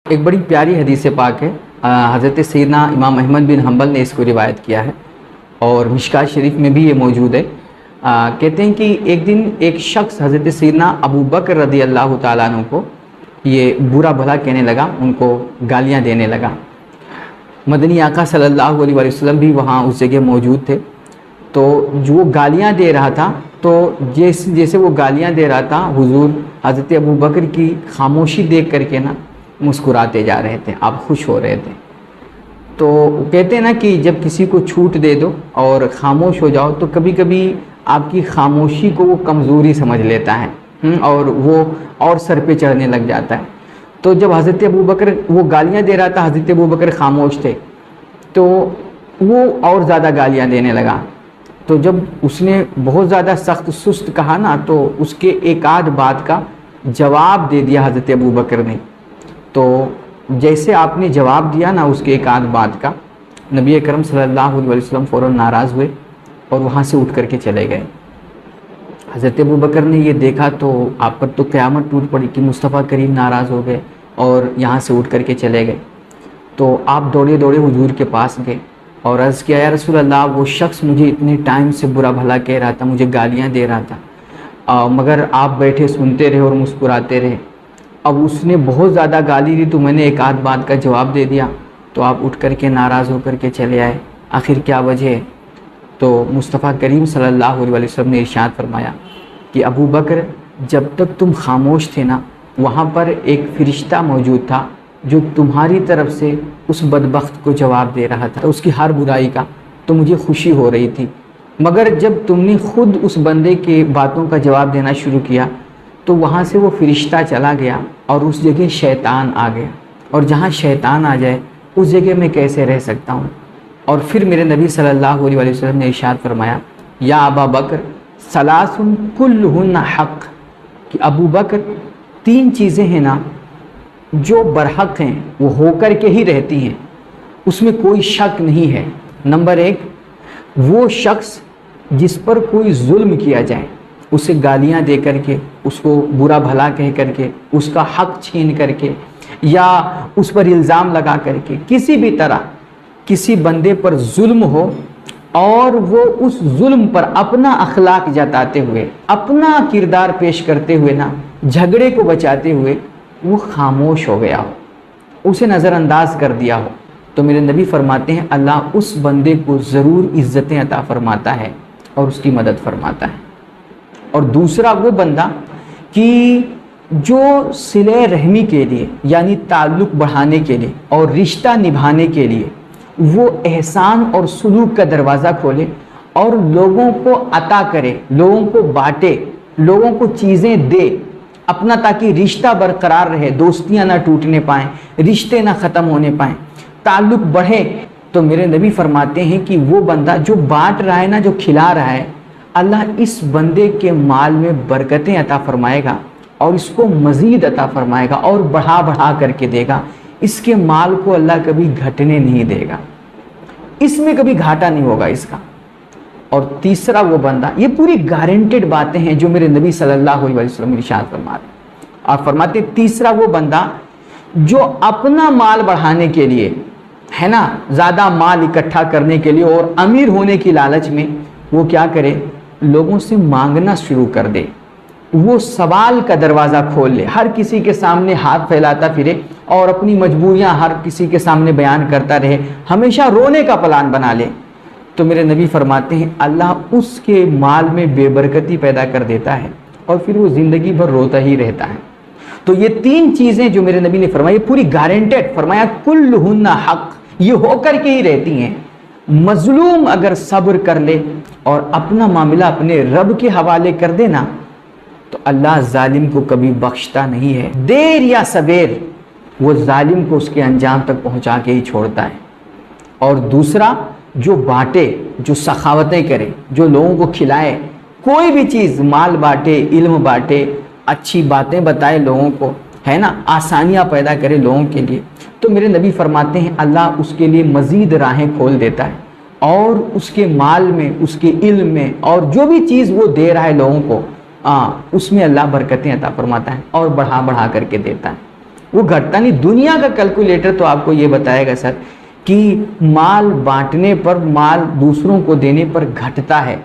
ایک بڑی پیاری حدیث پاک ہے، حضرت سیدنا امام احمد بن حنبل نے اس کو روایت کیا ہے اور مشکوٰۃ شریف میں بھی یہ موجود ہے۔ کہتے ہیں کہ ایک دن ایک شخص حضرت سیدنا ابو بکر رضی اللہ تعالیٰ عنہ کو یہ برا بھلا کہنے لگا، ان کو گالیاں دینے لگا۔ مدنی آقا صلی اللہ علیہ وسلم بھی وہاں اس جگہ موجود تھے، تو جو وہ گالیاں دے رہا تھا تو جیسے وہ گالیاں دے رہا تھا، حضور حضرت ابو بکر کی خاموشی دیکھ کر کے مسکراتے جا رہے تھے، آپ خوش ہو رہے تھے۔ تو کہتے ہیں نا کہ جب کسی کو چھوٹ دے دو اور خاموش ہو جاؤ تو کبھی کبھی آپ کی خاموشی کو وہ کمزوری سمجھ لیتا ہے اور وہ اور سر پہ چڑھنے لگ جاتا ہے۔ تو جب حضرت ابو بکر وہ گالیاں دے رہا تھا، حضرت ابو بکر خاموش تھے، تو وہ اور زیادہ گالیاں دینے لگا۔ تو جب اس نے بہت زیادہ سخت سست کہا نا، تو اس کے ایک آدھ بات کا جواب دے دیا حضرت ابو بکر نے۔ تو جیسے آپ نے جواب دیا نا اس کے ایک آدھ بات کا، نبی اکرم صلی اللہ علیہ وسلم فوراً ناراض ہوئے اور وہاں سے اٹھ کر کے چلے گئے۔ حضرت ابو بکر نے یہ دیکھا تو آپ پر تو قیامت ٹوٹ پڑی کہ مصطفیٰ کریم ناراض ہو گئے اور یہاں سے اٹھ کر کے چلے گئے۔ تو آپ دوڑے دوڑے حضور کے پاس گئے اور عرض کیا، یا رسول اللہ، وہ شخص مجھے اتنے ٹائم سے برا بھلا کہہ رہا تھا، مجھے گالیاں دے رہا تھا، مگر آپ بیٹھے سنتے رہے اور مسکراتے رہے۔ اب اس نے بہت زیادہ گالی دی تو میں نے ایک آدھ بات کا جواب دے دیا، تو آپ اٹھ کر کے ناراض ہو کر کے چلے آئے، آخر کیا وجہ ہے؟ تو مصطفیٰ کریم صلی اللہ علیہ وسلم نے ارشاد فرمایا کہ ابو بکر، جب تک تم خاموش تھے نا، وہاں پر ایک فرشتہ موجود تھا جو تمہاری طرف سے اس بدبخت کو جواب دے رہا تھا، اس کی ہر برائی کا، تو مجھے خوشی ہو رہی تھی۔ مگر جب تم نے خود اس بندے کے باتوں کا جواب دینا شروع کیا تو وہاں سے وہ فرشتہ چلا گیا اور اس جگہ شیطان آ گیا، اور جہاں شیطان آ جائے اس جگہ میں کیسے رہ سکتا ہوں؟ اور پھر میرے نبی صلی اللہ علیہ وسلم نے ارشاد فرمایا، یا ابا بکر ثلاث کلہن حق، کہ ابو بکر تین چیزیں ہیں نا جو برحق ہیں، وہ ہو کر کے ہی رہتی ہیں، اس میں کوئی شک نہیں ہے۔ نمبر ایک، وہ شخص جس پر کوئی ظلم کیا جائے، اسے گالیاں دے کر کے، اس کو برا بھلا کہہ کر کے، اس کا حق چھین کر کے، یا اس پر الزام لگا کر کے، کسی بھی طرح کسی بندے پر ظلم ہو اور وہ اس ظلم پر اپنا اخلاق جتاتے ہوئے، اپنا کردار پیش کرتے ہوئے نا، جھگڑے کو بچاتے ہوئے وہ خاموش ہو گیا ہو، اسے نظر انداز کر دیا ہو، تو میرے نبی فرماتے ہیں اللہ اس بندے کو ضرور عزتیں عطا فرماتا ہے اور اس کی مدد فرماتا ہے۔ اور دوسرا وہ بندہ کہ جو صلہ رحمی کے لیے، یعنی تعلق بڑھانے کے لیے اور رشتہ نبھانے کے لیے وہ احسان اور سلوک کا دروازہ کھولے اور لوگوں کو عطا کرے، لوگوں کو بانٹے، لوگوں کو چیزیں دے اپنا، تاکہ رشتہ برقرار رہے، دوستیاں نہ ٹوٹنے پائیں، رشتے نہ ختم ہونے پائیں، تعلق بڑھے۔ تو میرے نبی فرماتے ہیں کہ وہ بندہ جو بانٹ رہا ہے نا، جو کھلا رہا ہے، اللہ اس بندے کے مال میں برکتیں عطا فرمائے گا اور اس کو مزید عطا فرمائے گا اور بڑھا بڑھا کر کے دے گا۔ اس کے مال کو اللہ کبھی گھٹنے نہیں دے گا، اس میں کبھی گھاٹا نہیں ہوگا اس کا۔ اور تیسرا وہ بندہ، یہ پوری گارنٹیڈ باتیں ہیں جو میرے نبی صلی اللہ علیہ وسلم ارشاد فرماتے ہیں۔ آپ فرماتے ہیں تیسرا وہ بندہ جو اپنا مال بڑھانے کے لیے، ہے نا، زیادہ مال اکٹھا کرنے کے لیے اور امیر ہونے کی لالچ میں وہ کیا کرے، لوگوں سے مانگنا شروع کر دے، وہ سوال کا دروازہ کھول لے، ہر کسی کے سامنے ہاتھ پھیلاتا پھرے اور اپنی مجبوریاں ہر کسی کے سامنے بیان کرتا رہے، ہمیشہ رونے کا پلان بنا لے، تو میرے نبی فرماتے ہیں اللہ اس کے مال میں بے برکتی پیدا کر دیتا ہے اور پھر وہ زندگی بھر روتا ہی رہتا ہے۔ تو یہ تین چیزیں جو میرے نبی نے فرمائی، پوری گارنٹیڈ، فرمایا کلہن حق، یہ ہو کر کے ہی رہتی ہیں۔ مظلوم اگر صبر کر لے اور اپنا معاملہ اپنے رب کے حوالے کر دے نا، تو اللہ ظالم کو کبھی بخشتا نہیں ہے، دیر یا سویر وہ ظالم کو اس کے انجام تک پہنچا کے ہی چھوڑتا ہے۔ اور دوسرا، جو بانٹے، جو سخاوتیں کرے، جو لوگوں کو کھلائے، کوئی بھی چیز، مال بانٹے، علم بانٹے، اچھی باتیں بتائے لوگوں کو، ہے نا، آسانیاں پیدا کرے لوگوں کے لیے، تو میرے نبی فرماتے ہیں اللہ اس کے لیے مزید راہیں کھول دیتا ہے اور اس کے مال میں، اس کے علم میں، اور جو بھی چیز وہ دے رہا ہے لوگوں کو، اس میں اللہ برکتیں عطا فرماتا ہے اور بڑھا بڑھا کر کے دیتا ہے۔ وہ گھٹتا نہیں. دنیا کا کیلکولیٹر تو آپ کو یہ بتائے گا سر کہ مال بانٹنے پر، مال دوسروں کو دینے پر گھٹتا ہے،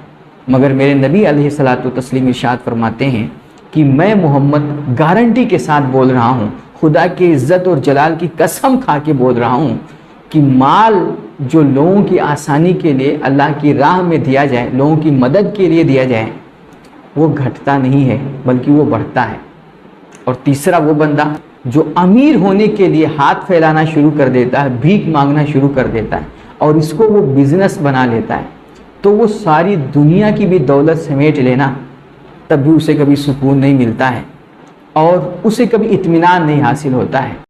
مگر میرے نبی علیہ الصلوۃ والتسلیم ارشاد فرماتے ہیں کہ میں محمد گارنٹی کے ساتھ بول رہا ہوں، خدا کی عزت اور جلال کی قسم کھا کے بول رہا ہوں کہ مال جو لوگوں کی آسانی کے لیے اللہ کی راہ میں دیا جائے، لوگوں کی مدد کے لیے دیا جائے، وہ گھٹتا نہیں ہے بلکہ وہ بڑھتا ہے. اور تیسرا وہ بندہ جو امیر ہونے کے لیے ہاتھ پھیلانا شروع کر دیتا ہے، بھیک مانگنا شروع کر دیتا ہے اور اس کو وہ بزنس بنا لیتا ہے، تو وہ ساری دنیا کی بھی دولت سمیٹ لینا تب بھی اسے کبھی سکون نہیں ملتا ہے اور اسے کبھی اطمینان نہیں حاصل ہوتا ہے.